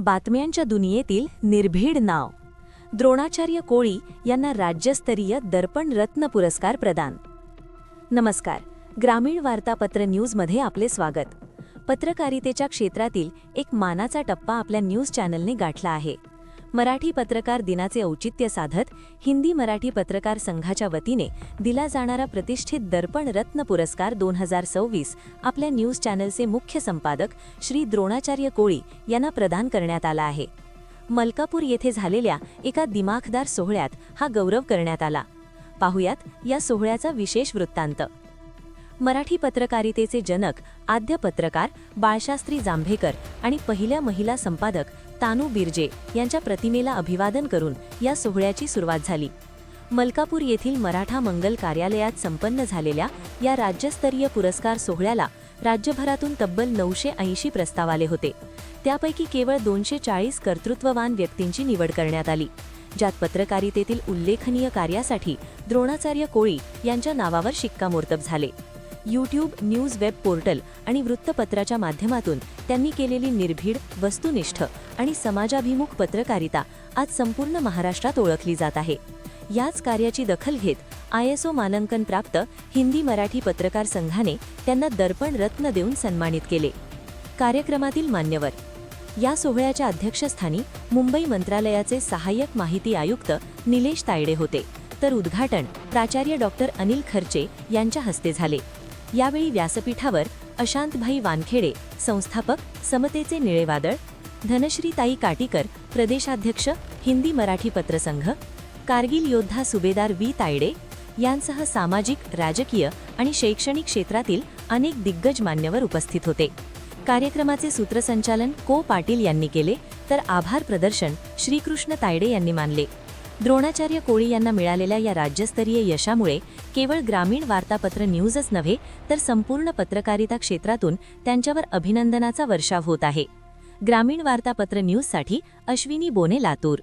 बातम्यांच्या दुनियेतील निर्भीड नाव. द्रोणाचार्य कोळी यांना राज्यस्तरीय दर्पण रत्न पुरस्कार प्रदान. नमस्कार, ग्रामीण वार्तापत्र न्यूजमध्ये आपले स्वागत. पत्रकारितेच्या क्षेत्रातील एक मानाचा टप्पा आपल्या न्यूज चॅनलने गाठला आहे. मराठी पत्रकार दिनाचे औचित्य साधत हिंदी मराठी पत्रकार संघाच्या वतीने दिला जाणारा प्रतिष्ठित दर्पण रत्न पुरस्कार 2026 आपल्या न्यूज चॅनलचे मुख्य संपादक श्री द्रोणाचार्य कोळी यांना प्रदान करण्यात आला आहे. मलकापूर येथे झालेल्या एका दिमाखदार सोहळ्यात हा गौरव करण्यात आला. पाहुयात या सोहळ्याचा विशेष वृत्तांत. मराठी पत्रकारितेचे जनक आद्य पत्रकार बाळशास्त्री जांभेकर आणि पहिल्या महिला संपादक तानू बिर्जे यांच्या प्रतिमेला अभिवादन करून या सोहळ्याची सुरुवात झाली. मलकापूर येथील मराठा मंगल कार्यालयात संपन्न झालेल्या या राज्यस्तरीय पुरस्कार सोहळ्याला राज्यभरातून तब्बल 980 प्रस्ताव आले होते. त्यापैकी केवळ 240 कर्तृत्ववान व्यक्तींची निवड करण्यात आली, ज्यात पत्रकारितेतील उल्लेखनीय कार्यासाठी द्रोणाचार्य कोळी यांच्या नावावर शिक्कामोर्तब झाले. यूट्यूब, न्यूज वेब पोर्टल आणि वृत्तपत्राच्या माध्यमातून त्यांनी केलेली निर्भीड, वस्तुनिष्ठ आणि समाजाभिमुख पत्रकारिता आज संपूर्ण महाराष्ट्रात ओळखली जात आहे. याच कार्याची दखल घेत ISO मानांकन प्राप्त हिंदी मराठी पत्रकार संघाने त्यांना दर्पण रत्न देऊन सन्मानित केले. कार्यक्रमातील मान्यवर. या सोहळ्याच्या अध्यक्षस्थानी मुंबई मंत्रालयाचे सहाय्यक माहिती आयुक्त निलेश तायडे होते, तर उद्घाटन प्राचार्य डॉक्टर अनिल खर्चे यांच्या हस्ते झाले. यावेळी व्यासपीठावर अशांतभाई वानखेडे, संस्थापक समतेचे निळे वादळ, धनश्रीताई काटीकर, प्रदेशाध्यक्ष हिंदी मराठी पत्रसंघ, कारगिल योद्धा सुभेदार V तायडे यांसह सामाजिक, राजकीय आणि शैक्षणिक क्षेत्रातील अनेक दिग्गज मान्यवर उपस्थित होते. कार्यक्रमाचे सूत्रसंचालन को पाटील यांनी केले, तर आभार प्रदर्शन श्रीकृष्ण तायडे यांनी मानले. द्रोणाचार्य कोळी यांना मिळालेल्या या राज्यस्तरीय यशामुळे केवळ ग्रामीण वार्तापत्र न्यूजच नव्हे, तर संपूर्ण पत्रकारिता क्षेत्रातून त्यांच्यावर अभिनंदनाचा वर्षाव होत आहे. ग्रामीण वार्तापत्र न्यूजसाठी अश्विनी बोने, लातूर.